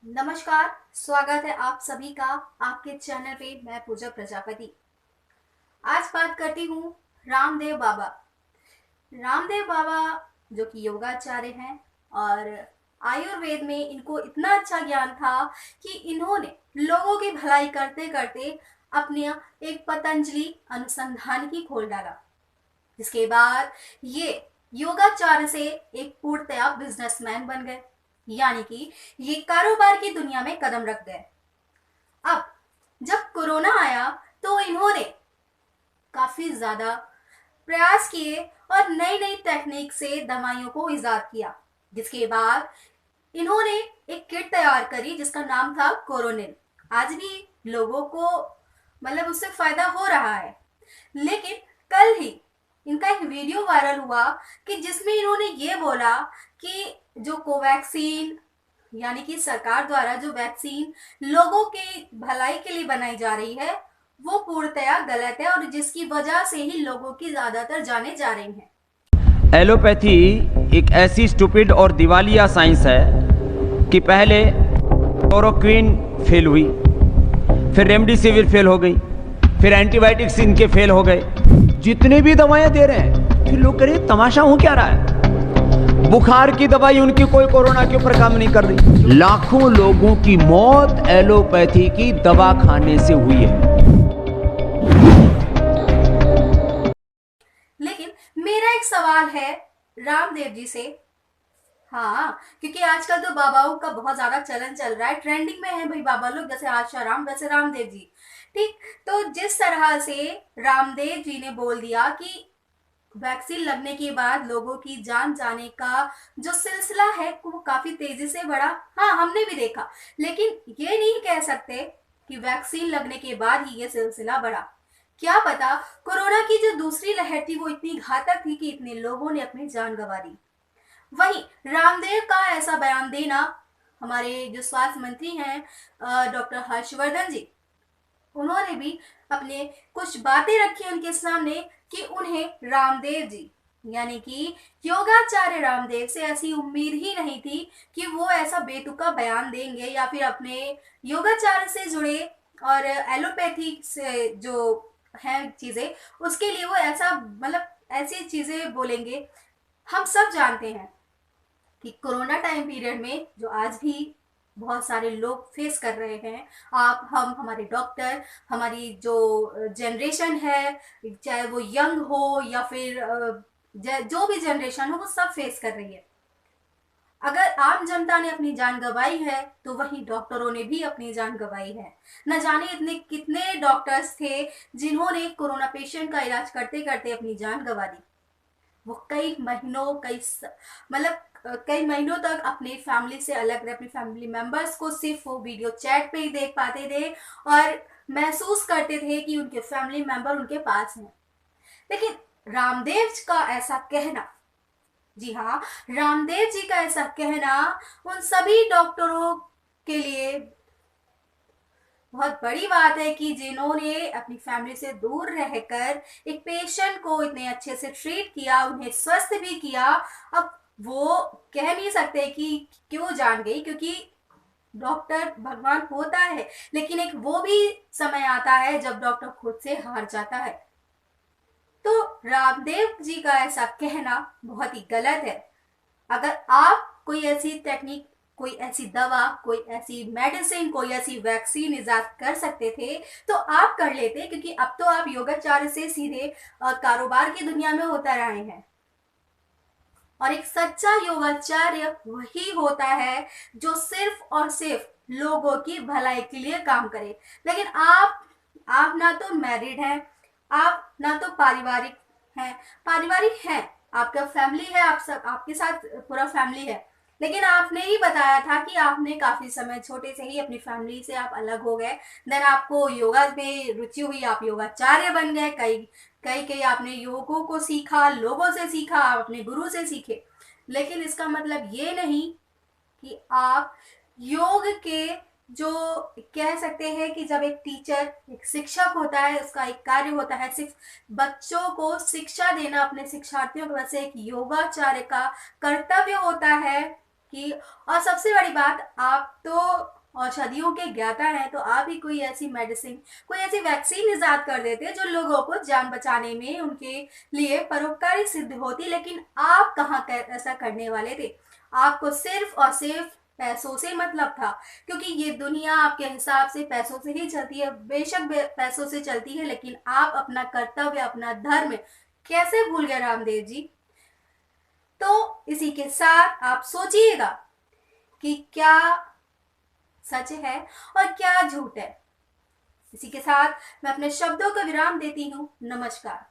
नमस्कार। स्वागत है आप सभी का आपके चैनल पे। मैं पूजा प्रजापति। आज बात करती हूँ रामदेव बाबा। रामदेव बाबा जो कि योगाचार्य हैं और आयुर्वेद में इनको इतना अच्छा ज्ञान था कि इन्होंने लोगों की भलाई करते करते अपने एक पतंजलि अनुसंधान की खोल डाला। जिसके बाद ये योगाचार्य से एक पूर्णतया बिजनेसमैन बन गए, यानी कि ये कारोबार की दुनिया में कदम रख गए। अब जब कोरोना आया तो इन्होंने काफी ज्यादा प्रयास किए और नई नई टेक्निक से दवाइयों को इजाद किया। जिसके बाद इन्होंने एक किट तैयार करी जिसका नाम था कोरोनिल। आज भी लोगों को उससे फायदा हो रहा है। लेकिन कल ही इनका एक वीडियो वायरल हुआ कि जिसमें इन्होंने ये बोला कि जो कोवैक्सीन यानी कि सरकार द्वारा जो वैक्सीन लोगों के भलाई के लिए बनाई जा रही है वो पूर्णतया गलत है और जिसकी वजह से ही लोगों की ज्यादातर जाने जा रही हैं। एलोपैथी एक ऐसी स्टूपिड और दिवालिया साइंस है कि पहले क्लोरोक्विन फेल हुई, फिर रेमडेसिविर फेल हो गई, फिर एंटीबायोटिक्स इनके फेल हो गए। जितने भी दवाएं दे रहे हैं फिर लोग कह रहे तमाशा हो क्या रहा है। बुखार की दवाई उनकी कोई कोरोना के ऊपर काम नहीं कर रही। लाखों लोगों की मौत एलोपैथी की दवा खाने से हुई है। लेकिन मेरा एक सवाल है रामदेव जी से। हाँ, क्योंकि आजकल तो बाबाओं का बहुत ज्यादा चलन चल रहा है, ट्रेंडिंग में है भाई बाबा लोग, जैसे आशाराम वैसे रामदेव जी। ठीक, तो जिस तरह से रामदेव जी ने बोल दिया कि वैक्सीन लगने के बाद लोगों की जान जाने का जो सिलसिला है वो काफी तेजी से बढ़ा। हाँ, हमने भी देखा। लेकिन ये नहीं कह सकते कि वैक्सीन लगने के बाद ही ये सिलसिला बढ़ा। क्या पता कोरोना की जो दूसरी लहर थी वो इतनी घातक थी कि इतने लोगों ने अपनी जान गंवा दी। वहीं रामदेव का ऐसा बयान देना, हमारे जो स्वास्थ्य मंत्री हैं डॉक्टर हर्षवर्धन जी, उन्होंने भी अपने कुछ बातें रखी उनके सामने कि उन्हें रामदेव जी यानी कि योगाचार्य रामदेव से ऐसी उम्मीद ही नहीं थी कि वो ऐसा बेतुका बयान देंगे या फिर अपने योगाचार्य से जुड़े और एलोपैथी से जो है चीजें उसके लिए वो ऐसा ऐसी चीजें बोलेंगे। हम सब जानते हैं कि कोरोना टाइम पीरियड में जो आज भी बहुत सारे लोग फेस कर रहे हैं, आप हम हमारे डॉक्टर, हमारी जो जनरेशन है, चाहे वो यंग हो या फिर जो भी जनरेशन हो, वो सब फेस कर रही है। अगर आम जनता ने अपनी जान गंवाई है तो वहीं डॉक्टरों ने भी अपनी जान गंवाई है। न जाने इतने कितने डॉक्टर्स थे जिन्होंने कोरोना पेशेंट का इलाज करते करते अपनी जान गंवा दी। वो कई महीनों कई महीनों तक अपनी फैमिली से अलग रहे, अपनी फैमिली मेंबर्स को सिर्फ वो वीडियो चैट पे ही देख पाते थे और महसूस करते थे कि उनके फैमिली मेंबर उनके पास हैं। लेकिन रामदेव का ऐसा कहना, जी हाँ, रामदेव जी का ऐसा कहना उन सभी डॉक्टरों के लिए बहुत बड़ी बात है कि जिन्होंने अपनी फैमिली से दूर रहकर एक पेशेंट को इतने अच्छे से ट्रीट किया, उन्हें स्वस्थ भी किया। अब वो कह नहीं सकते कि क्यों जान गई, क्योंकि डॉक्टर भगवान होता है, लेकिन एक वो भी समय आता है जब डॉक्टर खुद से हार जाता है। तो रामदेव जी का ऐसा कहना बहुत ही गलत है। अगर आप कोई ऐसी टेक्निक, कोई ऐसी दवा, कोई ऐसी मेडिसिन, कोई ऐसी वैक्सीन इजाद कर सकते थे तो आप कर लेते, क्योंकि अब तो आप योगाचार्य से सीधे कारोबार की दुनिया में होता रहे हैं। और एक सच्चा योगाचार्य वही होता है जो सिर्फ और सिर्फ लोगों की भलाई के लिए काम करे। लेकिन आप ना तो मैरिड हैं, आप ना तो पारिवारिक हैं, आपका फैमिली है, आप सब आपके साथ पूरा फैमिली है। लेकिन आपने ही बताया था कि आपने काफी समय छोटे से ही अपनी फैमिली से आप अलग हो गए, देन आपको योगा में रुचि हुई, आप योगाचार्य बन गए। कई कई कई आपने योगों को सीखा, लोगों से सीखा, आप अपने गुरु से सीखे। लेकिन इसका मतलब ये नहीं कि आप योग के जो कह सकते हैं कि जब एक टीचर, एक शिक्षक होता है, उसका एक कार्य होता है सिर्फ बच्चों को शिक्षा देना अपने शिक्षार्थियों को, वैसे एक योगाचार्य का कर्तव्य होता है कि और सबसे बड़ी बात, आप तो औषधियों के ज्ञाता हैं, तो आप ही कोई ऐसी मेडिसिन, कोई ऐसी वैक्सीन इजाद कर देते जो लोगों को जान बचाने में उनके लिए परोपकारी सिद्ध होती, लेकिन आप कहाँ ऐसा करने वाले थे। आपको सिर्फ और सिर्फ पैसों से मतलब था, क्योंकि ये दुनिया आपके हिसाब से पैसों से ही चलती है, बेशक पैसों से चलती है, लेकिन आप अपना कर्तव्य, अपना धर्म कैसे भूल गए रामदेव जी। तो इसी के साथ आप सोचिएगा कि क्या सच है और क्या झूठ है। इसी के साथ मैं अपने शब्दों का विराम देती हूँ। नमस्कार।